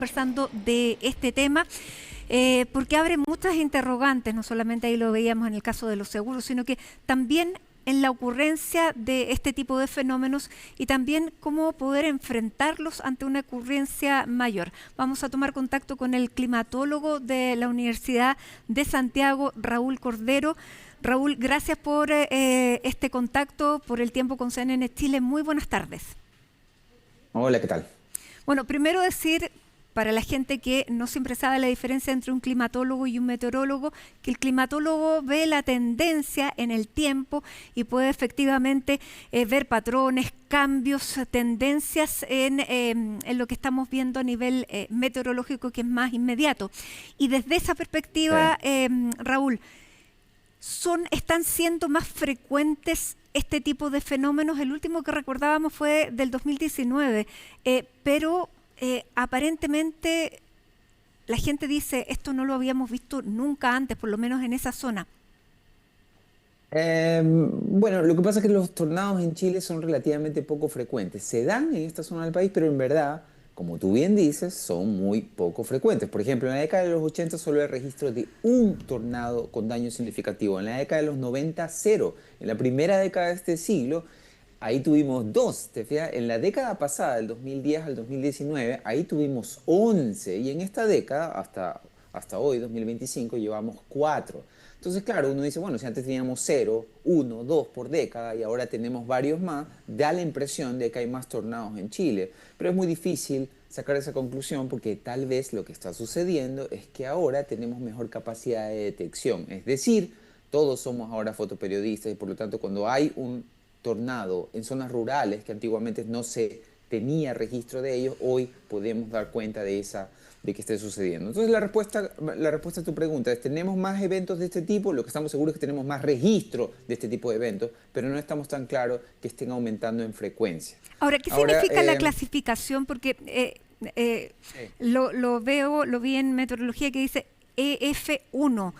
conversando de este tema, porque abre muchas interrogantes, no solamente ahí lo veíamos en el caso de los seguros, sino que también en la ocurrencia de este tipo de fenómenos y también cómo poder enfrentarlos ante una ocurrencia mayor. Vamos a tomar contacto con el climatólogo de la Universidad de Santiago, Raúl Cordero. Raúl, gracias por este contacto, por el tiempo con CNN Chile. Muy buenas tardes. Hola, ¿qué tal? Bueno, primero decir, para la gente que no siempre sabe la diferencia entre un climatólogo y un meteorólogo, que el climatólogo ve la tendencia en el tiempo y puede efectivamente ver patrones, cambios, tendencias en lo que estamos viendo a nivel meteorológico, que es más inmediato. Y desde esa perspectiva, Raúl, ¿están siendo más frecuentes este tipo de fenómenos? El último que recordábamos fue del 2019, pero aparentemente la gente dice, esto no lo habíamos visto nunca antes, por lo menos en esa zona. Bueno, lo que pasa es que los tornados en Chile son relativamente poco frecuentes. Se dan en esta zona del país, pero en verdad, como tú bien dices, son muy poco frecuentes. Por ejemplo, en la década de los 80 solo hay registro de un tornado con daño significativo. En la década de los 90, cero. En la primera década de este siglo, ahí tuvimos dos. ¿Te fijas? En la década pasada, del 2010 al 2019, ahí tuvimos 11. Y en esta década, hasta hoy, 2025, llevamos 4. Entonces, claro, uno dice, bueno, si antes teníamos 0, 1, 2 por década y ahora tenemos varios más, da la impresión de que hay más tornados en Chile. Pero es muy difícil sacar esa conclusión porque tal vez lo que está sucediendo es que ahora tenemos mejor capacidad de detección. Es decir, todos somos ahora fotoperiodistas y por lo tanto cuando hay un tornado en zonas rurales que antiguamente no se tenía registro de ellos, hoy podemos dar cuenta de que esté sucediendo. Entonces la respuesta a tu pregunta es, ¿tenemos más eventos de este tipo? Lo que estamos seguros es que tenemos más registro de este tipo de eventos, pero no estamos tan claros que estén aumentando en frecuencia. Ahora, ¿qué Ahora, significa la clasificación? Porque lo vi en meteorología que dice EF1.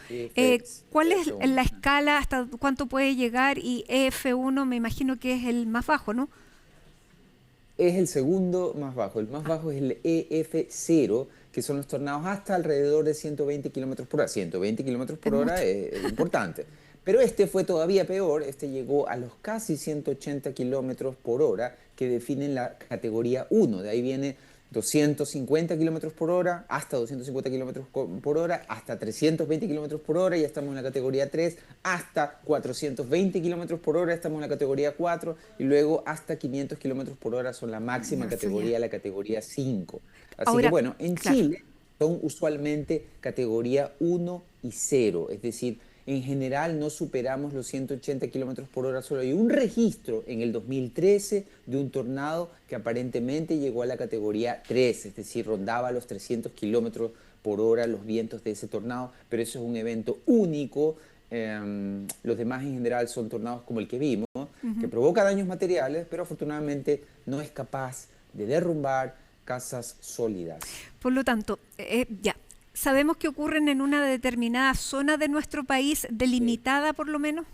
¿Cuál es F1. la escala, hasta cuánto puede llegar? Y EF1 me imagino que es el más bajo, ¿no? Es el segundo más bajo. El más bajo es el EF0, que son los tornados hasta alrededor de 120 kilómetros por hora. 120 kilómetros Es por hora mucho. es importante. Pero este fue todavía peor. Este llegó a los casi 180 kilómetros por hora, que definen la categoría 1. De ahí viene 250 kilómetros por hora, hasta 250 kilómetros por hora, hasta 320 kilómetros por hora, ya estamos en la categoría 3, hasta 420 kilómetros por hora, estamos en la categoría 4, y luego hasta 500 kilómetros por hora son la máxima Eso ya. categoría, la categoría 5. Así que Ahora, bueno, en claro. Chile son usualmente categoría 1 y 0, es decir, en general no superamos los 180 kilómetros por hora. Solo hay un registro en el 2013 de un tornado que aparentemente llegó a la categoría 3, es decir, rondaba los 300 kilómetros por hora los vientos de ese tornado, pero eso es un evento único. Los demás en general son tornados como el que vimos, que Ujú. provoca daños materiales, pero afortunadamente no es capaz de derrumbar casas sólidas. Por lo tanto, ya, sabemos que ocurren en una determinada zona de nuestro país, Sí. delimitada por lo menos.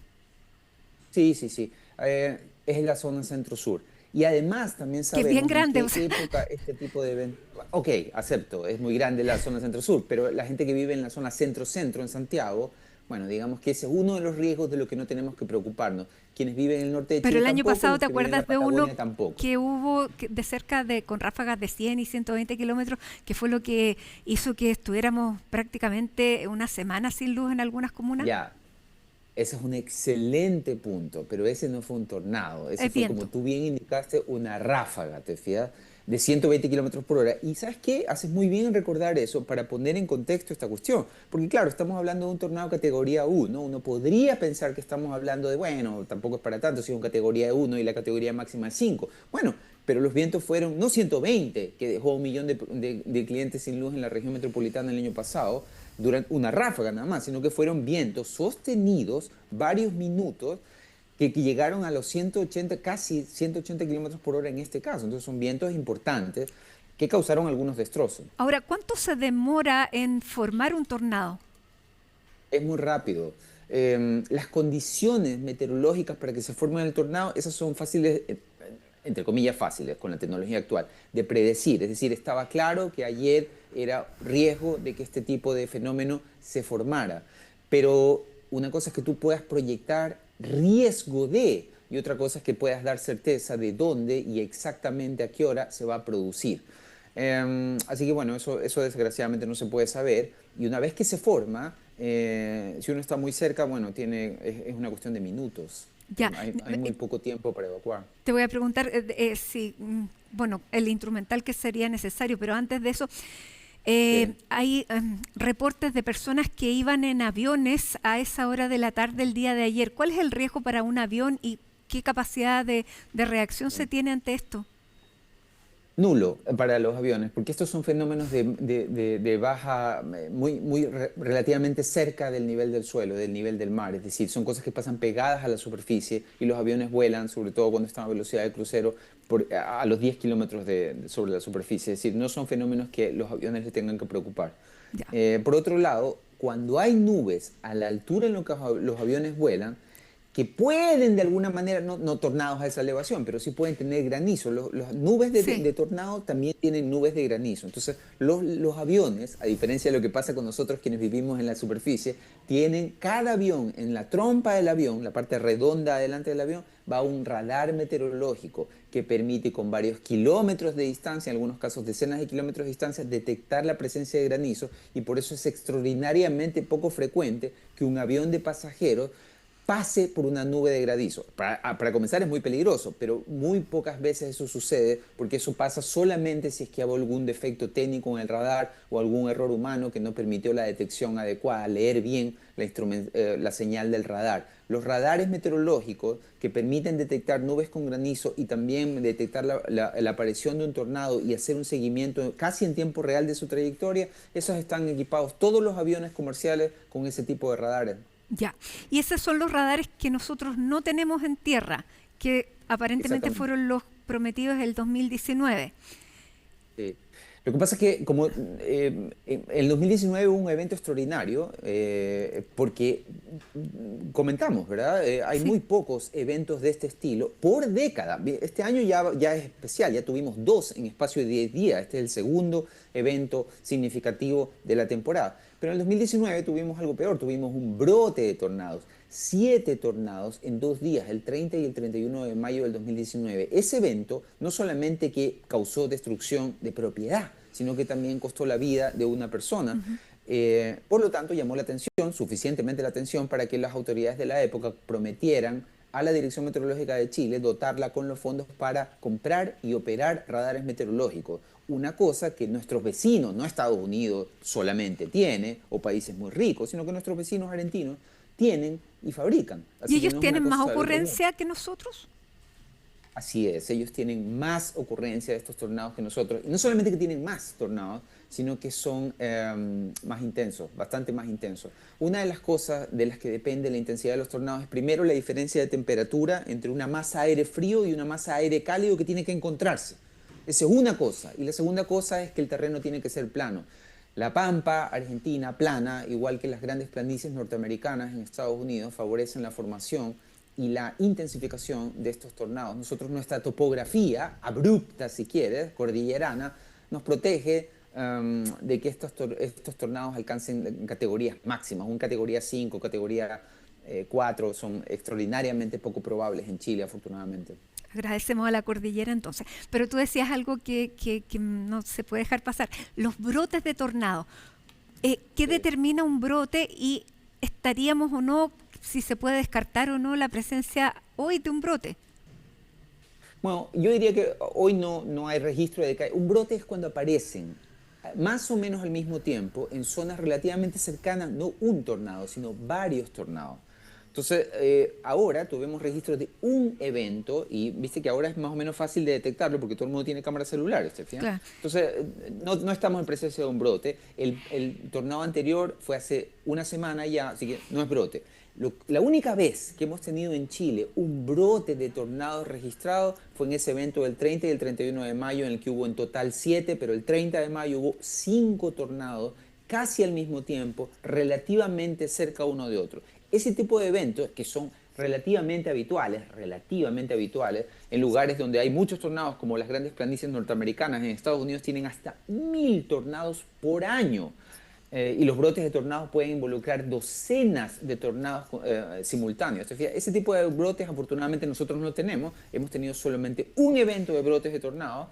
Sí, sí, sí. Es la zona centro-sur. Y además también Que es bien sabemos en grande, o qué sea. época este tipo de eventos... Ok, acepto, es muy grande la zona centro-sur, pero la gente que vive en la zona centro-centro en Santiago, bueno, digamos que ese es uno de los riesgos de lo que no tenemos que preocuparnos. Quienes viven en el norte de Pero Chile el año tampoco, pasado, los ¿te que viven en la acuerdas de uno Patagonia tampoco. que hubo de cerca de, con ráfagas de 100 y 120 kilómetros, que fue lo que hizo que estuviéramos prácticamente una semana sin luz en algunas comunas? Ya, ese es un excelente punto, pero ese no fue un tornado, ese Es fue, como viento. tú bien indicaste, una ráfaga, ¿te fijas? De 120 kilómetros por hora. Y ¿sabes qué? Haces muy bien en recordar eso para poner en contexto esta cuestión. Porque claro, estamos hablando de un tornado categoría 1. Uno podría pensar que estamos hablando de, bueno, tampoco es para tanto, si es una categoría 1 y la categoría máxima es 5. Bueno, pero los vientos fueron, no 120, que dejó 1 millón de clientes sin luz en la región metropolitana el año pasado, durante una ráfaga nada más, sino que fueron vientos sostenidos varios minutos que llegaron a los 180, casi 180 kilómetros por hora en este caso. Entonces son vientos importantes que causaron algunos destrozos. Ahora, ¿cuánto se demora en formar un tornado? Es muy rápido. Las condiciones meteorológicas para que se forme el tornado, esas son fáciles, entre comillas fáciles, con la tecnología actual, de predecir. Es decir, estaba claro que ayer era riesgo de que este tipo de fenómeno se formara. Pero una cosa es que tú puedas proyectar riesgo de, y otra cosa es que puedas dar certeza de dónde y exactamente a qué hora se va a producir. Así que bueno, eso desgraciadamente no se puede saber. Y una vez que se forma, si uno está muy cerca, bueno, es una cuestión de minutos. Ya, Hay muy poco tiempo para evacuar. te voy a preguntar si, bueno, el instrumental que sería necesario, pero antes de eso, Sí. hay reportes de personas que iban en aviones a esa hora de la tarde el día de ayer. ¿Cuál es el riesgo para un avión y qué capacidad de reacción se tiene ante esto? Nulo para los aviones, porque estos son fenómenos de baja, relativamente cerca del nivel del suelo, del nivel del mar. Es decir, son cosas que pasan pegadas a la superficie y los aviones vuelan, sobre todo cuando están a velocidad de crucero, a los 10 kilómetros sobre la superficie. Es decir, no son fenómenos que los aviones les tengan que preocupar. Ya. Por otro lado, cuando hay nubes a la altura en la que los aviones vuelan, que pueden de alguna manera, no tornados a esa elevación, pero sí pueden tener granizo. Las nubes Sí. de tornado también tienen nubes de granizo. Entonces, los aviones, a diferencia de lo que pasa con nosotros quienes vivimos en la superficie, tienen cada avión, en la trompa del avión, la parte redonda adelante del avión, va un radar meteorológico que permite con varios kilómetros de distancia, en algunos casos decenas de kilómetros de distancia, detectar la presencia de granizo, y por eso es extraordinariamente poco frecuente que un avión de pasajeros pase por una nube de granizo. Para comenzar es muy peligroso, pero muy pocas veces eso sucede porque eso pasa solamente si es que hubo algún defecto técnico en el radar o algún error humano que no permitió la detección adecuada, leer bien la señal del radar. Los radares meteorológicos que permiten detectar nubes con granizo y también detectar la aparición de un tornado y hacer un seguimiento casi en tiempo real de su trayectoria, esos están equipados todos los aviones comerciales con ese tipo de radares. Ya. Y esos son los radares que nosotros no tenemos en tierra, que aparentemente Exactamente. fueron los prometidos del 2019. Sí. Lo que pasa es que como el 2019 hubo un evento extraordinario porque comentamos, ¿verdad? Hay Sí. muy pocos eventos de este estilo por década. Este año ya es especial, ya tuvimos dos en espacio de 10 días. Este es el segundo evento significativo de la temporada. Pero en el 2019 tuvimos algo peor, tuvimos un brote de tornados. 7 tornados en 2 días, el 30 y el 31 de mayo del 2019. Ese evento no solamente que causó destrucción de propiedad, sino que también costó la vida de una persona. Ujú. Por lo tanto, llamó la atención, suficientemente la atención, para que las autoridades de la época prometieran a la Dirección Meteorológica de Chile dotarla con los fondos para comprar y operar radares meteorológicos. Una cosa que nuestros vecinos, no Estados Unidos solamente tiene, o países muy ricos, sino que nuestros vecinos argentinos tienen y fabrican. ¿Y Así que ellos no es una tienen más cosa del otro mundo. ocurrencia que nosotros? Así es, ellos tienen más ocurrencia de estos tornados que nosotros. Y no solamente que tienen más tornados, sino que son más intensos, bastante más intensos. Una de las cosas de las que depende la intensidad de los tornados es primero la diferencia de temperatura entre una masa aire frío y una masa aire cálido que tiene que encontrarse. Esa es una cosa. Y la segunda cosa es que el terreno tiene que ser plano. La pampa argentina plana, igual que las grandes planicies norteamericanas en Estados Unidos, favorecen la formación y la intensificación de estos tornados. Nosotros, nuestra topografía, abrupta si quieres, cordillerana, nos protege de que estos tornados alcancen categorías máximas. Un categoría 5, categoría 4, son extraordinariamente poco probables en Chile, afortunadamente. Agradecemos a la cordillera entonces. Pero tú decías algo que no se puede dejar pasar. Los brotes de tornado. ¿Qué Sí. determina un brote y estaríamos o no, si se puede descartar o no la presencia hoy de un brote? Bueno, yo diría que hoy no hay registro de que un brote es cuando aparecen más o menos al mismo tiempo en zonas relativamente cercanas, no un tornado, sino varios tornados. Entonces, ahora tuvimos registros de un evento y viste que ahora es más o menos fácil de detectarlo porque todo el mundo tiene cámaras celulares, ¿te fijas? Claro. Entonces, no estamos en presencia de un brote. El tornado anterior fue hace una semana ya, así que no es brote. La única vez que hemos tenido en Chile un brote de tornados registrado fue en ese evento del 30 y el 31 de mayo, en el que hubo en total 7, pero el 30 de mayo hubo 5 tornados casi al mismo tiempo, relativamente cerca uno de otro. Ese tipo de eventos, que son relativamente habituales, en lugares donde hay muchos tornados, como las grandes planicies norteamericanas. En Estados Unidos tienen hasta 1000 tornados por año. Y los brotes de tornados pueden involucrar docenas de tornados simultáneos. Ese tipo de brotes afortunadamente nosotros no tenemos. Hemos tenido solamente un evento de brotes de tornados.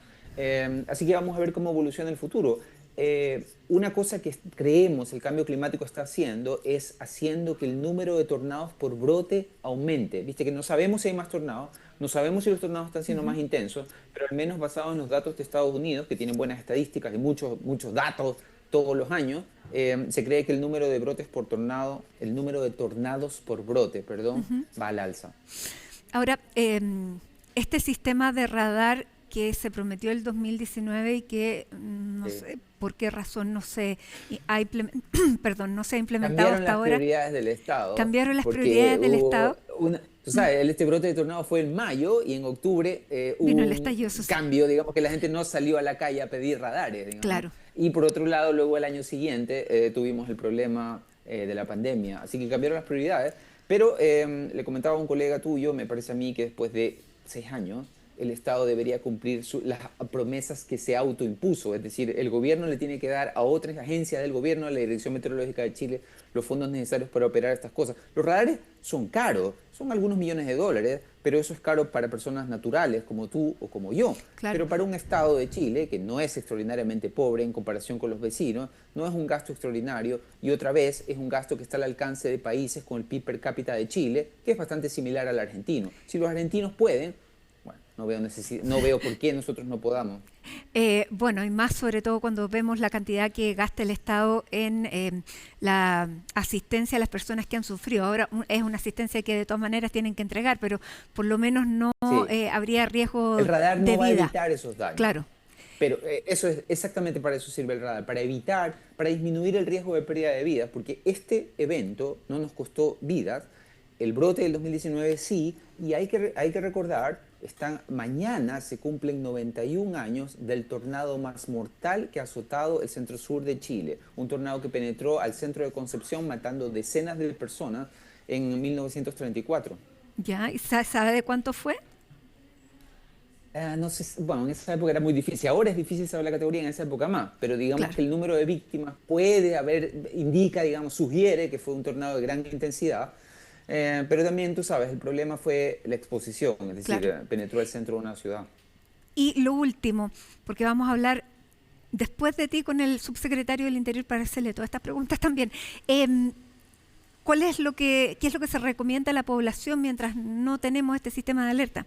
Así que vamos a ver cómo evoluciona el futuro. Una cosa que creemos el cambio climático está haciendo es haciendo que el número de tornados por brote aumente. Viste que no sabemos si hay más tornados, no sabemos si los tornados están siendo más intensos, pero al menos basado en los datos de Estados Unidos, que tienen buenas estadísticas y muchos datos todos los años, se cree que el número de brotes por tornado, el número de tornados por brote, perdón, va al alza. Ahora, este sistema de radar que se prometió el 2019 y que no sé por qué razón no se ha no se ha implementado hasta ahora. Cambiaron las prioridades del Estado. Cambiaron las prioridades del Estado. Tú sabes, este brote de tornado fue en mayo y en octubre hubo un cambio, digamos que la gente no salió a la calle a pedir radares. Digamos. Claro. Y por otro lado, luego el año siguiente tuvimos el problema de la pandemia, así que cambiaron las prioridades. Pero le comentaba a un colega tuyo, me parece a mí que después de 6 años, el Estado debería cumplir las promesas que se autoimpuso. Es decir, el gobierno le tiene que dar a otras agencias del gobierno, a la Dirección Meteorológica de Chile, los fondos necesarios para operar estas cosas. Los radares son caros, son algunos millones de dólares, pero eso es caro para personas naturales como tú o como yo. Claro. Pero para un Estado de Chile, que no es extraordinariamente pobre en comparación con los vecinos, no es un gasto extraordinario y otra vez es un gasto que está al alcance de países con el PIB per cápita de Chile, que es bastante similar al argentino. Si los argentinos pueden, bueno, no veo por qué nosotros no podamos. Bueno, y más sobre todo cuando vemos la cantidad que gasta el Estado en la asistencia a las personas que han sufrido. Ahora es una asistencia que de todas maneras tienen que entregar, pero por lo menos no habría riesgo de vida. El radar no va a evitar esos daños. Claro. Pero eso es exactamente para eso sirve el radar, para disminuir el riesgo de pérdida de vidas, porque este evento no nos costó vidas, el brote del 2019 sí, y hay que recordar, mañana se cumplen 91 años del tornado más mortal que ha azotado el centro sur de Chile, un tornado que penetró al centro de Concepción matando decenas de personas en 1934. ¿Ya? ¿Y sabe de cuánto fue? No sé, bueno, en esa época era muy difícil, ahora es difícil saber la categoría, en esa época más, pero digamos que el número de víctimas sugiere que fue un tornado de gran intensidad, pero también, tú sabes, el problema fue la exposición, es decir, penetró el centro de una ciudad. Y lo último, porque vamos a hablar después de ti con el subsecretario del Interior para hacerle todas estas preguntas también. ¿Qué es lo que se recomienda a la población mientras no tenemos este sistema de alerta?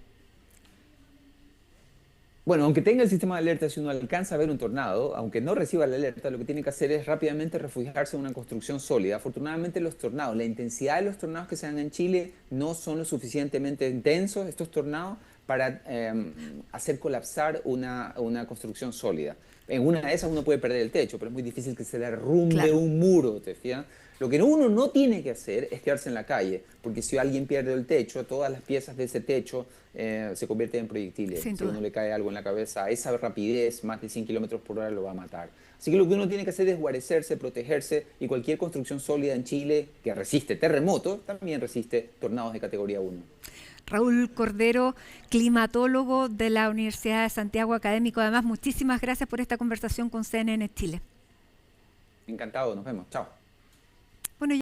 Bueno, aunque tenga el sistema de alerta, si uno alcanza a ver un tornado, aunque no reciba la alerta, lo que tiene que hacer es rápidamente refugiarse en una construcción sólida. Afortunadamente la intensidad de los tornados que se dan en Chile no son lo suficientemente intensos, estos tornados, para hacer colapsar una construcción sólida. En una de esas uno puede perder el techo, pero es muy difícil que se derrumbe un muro, ¿te fijas? Lo que uno no tiene que hacer es quedarse en la calle, porque si alguien pierde el techo, todas las piezas de ese techo se convierten en proyectiles. Si uno le cae algo en la cabeza, a esa rapidez, más de 100 kilómetros por hora, lo va a matar. Así que lo que uno tiene que hacer es guarecerse, protegerse, y cualquier construcción sólida en Chile que resiste terremotos, también resiste tornados de categoría 1. Raúl Cordero, climatólogo de la Universidad de Santiago, académico. Además, muchísimas gracias por esta conversación con CNN Chile. Encantado, nos vemos. Chao. Bueno,